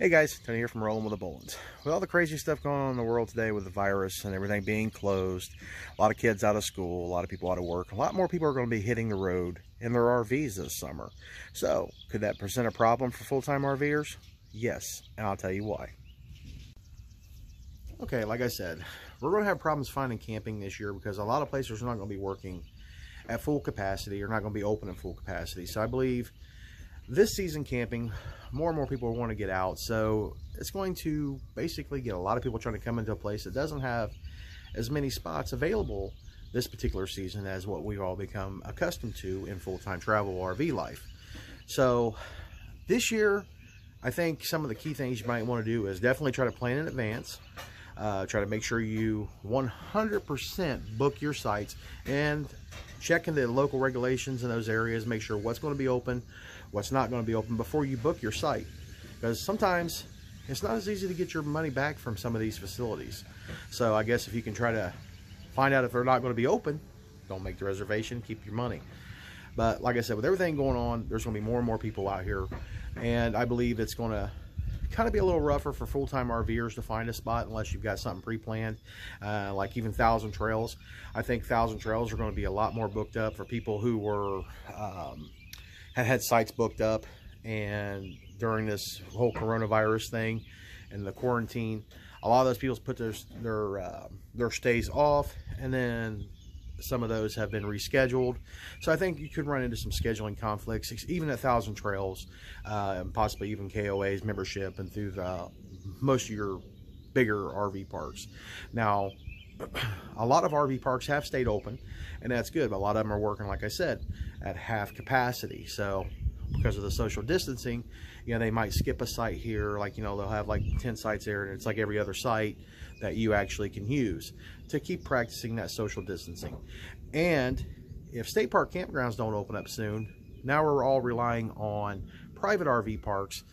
Hey guys, Tony here from Rolling with the Bullens. With all the crazy stuff going on in the world today with the virus and everything being closed, a lot of kids out of school, a lot of people out of work, a lot more people are going to be hitting the road in their RVs this summer. So, could that present a problem for full-time RVers? Yes, and I'll tell you why. Okay, like I said, we're going to have problems finding camping this year because a lot of places are not going to be working at full capacity or not going to be open at full capacity. So I believe this season camping, more and more people want to get out, so it's going to basically get a lot of people trying to come into a place that doesn't have as many spots available this particular season as what we've all become accustomed to in full-time travel RV life. So this year, I think some of the key things you might want to do is definitely try to plan in advance. Try to make sure you 100% book your sites and check into local regulations in those areas. Make sure what's going to be open, what's not going to be open before you book your site, because sometimes it's not as easy to get your money back from some of these facilities. So I guess if you can try to find out if they're not going to be open, don't make the reservation, keep your money. But like I said, with everything going on, there's going to be more and more people out here, and I believe it's going to kind of be a little rougher for full-time RVers to find a spot unless you've got something pre-planned, like even Thousand Trails. I think Thousand Trails are going to be a lot more booked up for people who were had sites booked up, and during this whole coronavirus thing and the quarantine, a lot of those people put their stays off, and then some of those have been rescheduled. So I think you could run into some scheduling conflicts, even at Thousand Trails, and possibly even KOA's membership and through most of your bigger RV parks. Now, a lot of RV parks have stayed open, and that's good, but a lot of them are working, like I said, at half capacity. So because of the social distancing, they might skip a site here, like, they'll have like 10 sites there, and it's like every other site that you actually can use to keep practicing that social distancing. And if state park campgrounds don't open up soon, now we're all relying on private RV parks.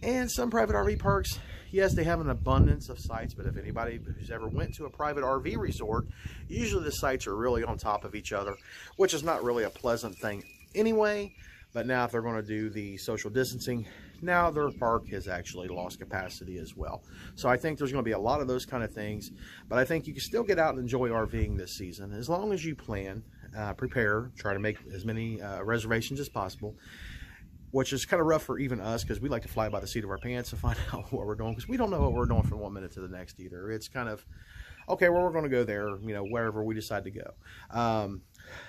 And some private RV parks, yes, they have an abundance of sites, but if anybody who's ever went to a private RV resort, usually the sites are really on top of each other, which is not really a pleasant thing anyway. But now if they're going to do the social distancing, now their park has actually lost capacity as well. So I think there's going to be a lot of those kind of things, but I think you can still get out and enjoy RVing this season as long as you plan, prepare, try to make as many reservations as possible, which is kind of rough for even us because we like to fly by the seat of our pants and find out what we're doing, because we don't know what we're doing from one minute to the next either. It's kind of, okay, well, we're going to go there, wherever we decide to go.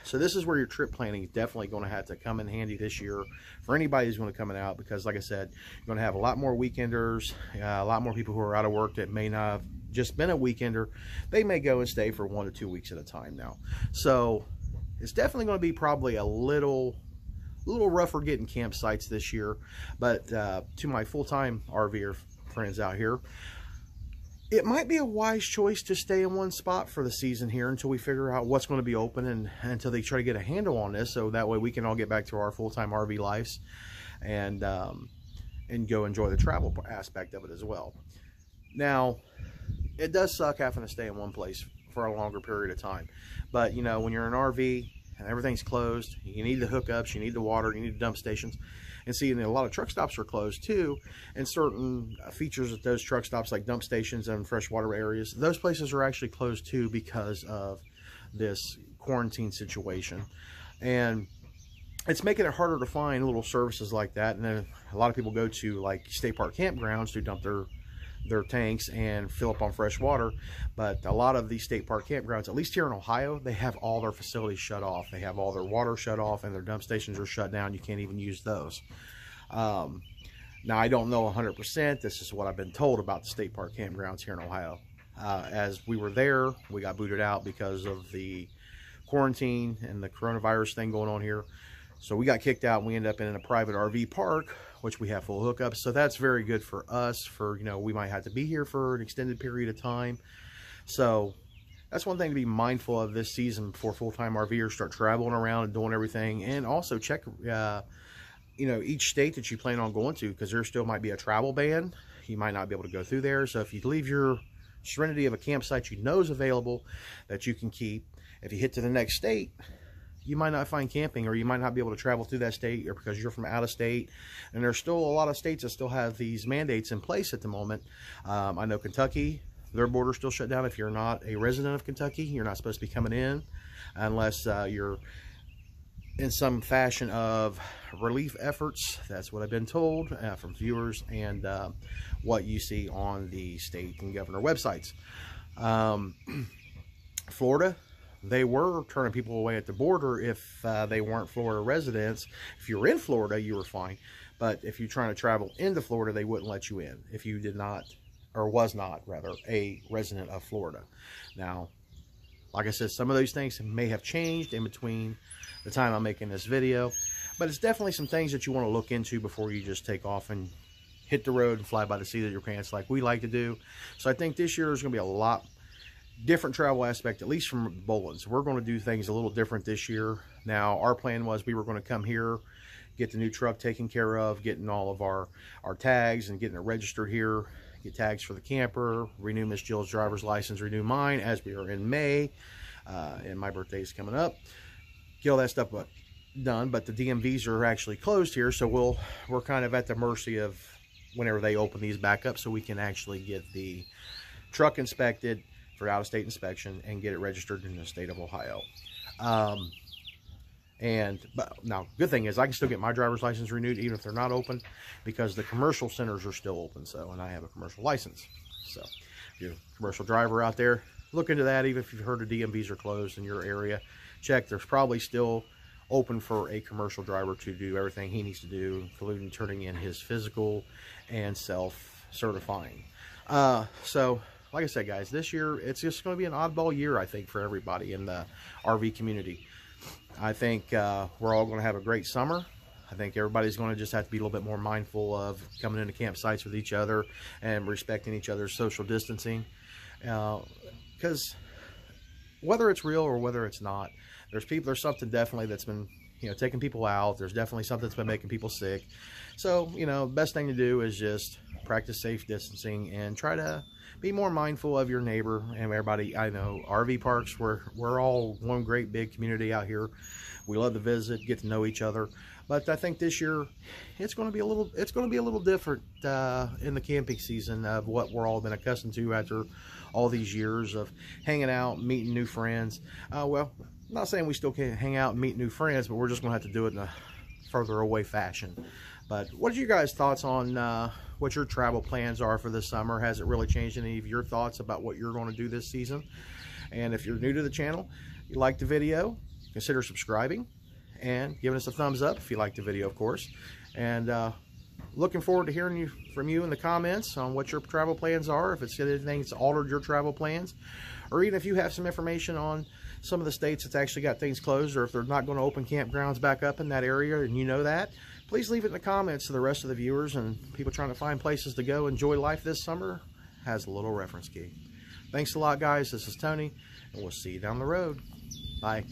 So this is where your trip planning is definitely going to have to come in handy this year for anybody who's going to come out, because like I said, you're going to have a lot more weekenders, a lot more people who are out of work that may not have just been a weekender. They may go and stay for 1 to 2 weeks at a time now. So it's definitely going to be probably a little rougher getting campsites this year. But to my full-time RVer friends out here, it might be a wise choice to stay in one spot for the season here until we figure out what's going to be open, and until they try to get a handle on this, so that way we can all get back to our full-time RV lives and go enjoy the travel aspect of it as well. Now, it does suck having to stay in one place for a longer period of time, but when you're in an RV and everything's closed, you need the hookups, you need the water, you need the dump stations. And see, a lot of truck stops are closed too, and certain features at those truck stops, like dump stations and freshwater areas, those places are actually closed too because of this quarantine situation. And it's making it harder to find little services like that. And then a lot of people go to like state park campgrounds to dump their tanks and fill up on fresh water. But a lot of these state park campgrounds, at least here in Ohio, they have all their facilities shut off. They have all their water shut off, and their dump stations are shut down. You can't even use those. Now, I don't know 100%. This is what I've been told about the state park campgrounds here in Ohio. As we were there, we got booted out because of the quarantine and the coronavirus thing going on here. So we got kicked out, and we ended up in a private RV park, which we have full hookups. So that's very good for us. For, we might have to be here for an extended period of time. So that's one thing to be mindful of this season before full-time RVers start traveling around and doing everything. And also check, each state that you plan on going to, because there still might be a travel ban. You might not be able to go through there. So if you leave your serenity of a campsite is available that you can keep, if you hit to the next state, you might not find camping, or you might not be able to travel through that state, or because you're from out of state. And there's still a lot of states that still have these mandates in place at the moment. I know Kentucky, their border's still shut down. If you're not a resident of Kentucky, you're not supposed to be coming in unless you're in some fashion of relief efforts. That's what I've been told from viewers, and what you see on the state and governor websites. Florida, they were turning people away at the border if they weren't Florida residents. If you were in Florida, you were fine. But if you're trying to travel into Florida, they wouldn't let you in if you did not, or was not, rather, a resident of Florida. Now, like I said, some of those things may have changed in between the time I'm making this video, but it's definitely some things that you want to look into before you just take off and hit the road and fly by the seat of your pants like we like to do. So I think this year is going to be a lot different travel aspect, at least from Boland's. We're going to do things a little different this year. Now, our plan was we were going to come here, get the new truck taken care of, getting all of our tags and getting it registered here, get tags for the camper, renew Miss Jill's driver's license, renew mine as we are in May, and my birthday is coming up. Get all that stuff done, but the DMVs are actually closed here, so we're kind of at the mercy of whenever they open these back up, so we can actually get the truck inspected for out-of-state inspection and get it registered in the state of Ohio. But now, good thing is I can still get my driver's license renewed even if they're not open, because the commercial centers are still open. So, and I have a commercial license. So, if you're a commercial driver out there, look into that. Even if you've heard the DMVs are closed in your area, check. There's probably still open for a commercial driver to do everything he needs to do, including turning in his physical and self-certifying. So, like I said, guys, this year, it's just going to be an oddball year, I think, for everybody in the RV community. I think we're all going to have a great summer. I think everybody's going to just have to be a little bit more mindful of coming into campsites with each other and respecting each other's social distancing. Because whether it's real or whether it's not, there's something definitely that's been, taking people out. There's definitely something that's been making people sick. So, the best thing to do is just practice safe distancing and try to be more mindful of your neighbor and everybody. I know RV parks, we're all one great big community out here. We love to visit, get to know each other. But I think this year it's going to be a little different in the camping season of what we're all been accustomed to after all these years of hanging out, meeting new friends. Well, I'm not saying we still can't hang out and meet new friends, but we're just going to have to do it in a further away fashion. But what are your guys' thoughts on what your travel plans are for this summer? Has it really changed any of your thoughts about what you're going to do this season? And if you're new to the channel, you like the video, consider subscribing and giving us a thumbs up if you like the video, of course. And looking forward to hearing from you in the comments on what your travel plans are, if it's anything that's altered your travel plans, or even if you have some information on some of the states that's actually got things closed, or if they're not going to open campgrounds back up in that area and you know that, please leave it in the comments so the rest of the viewers and people trying to find places to go enjoy life this summer has a little reference key. Thanks a lot, guys. This is Tony, and we'll see you down the road. Bye.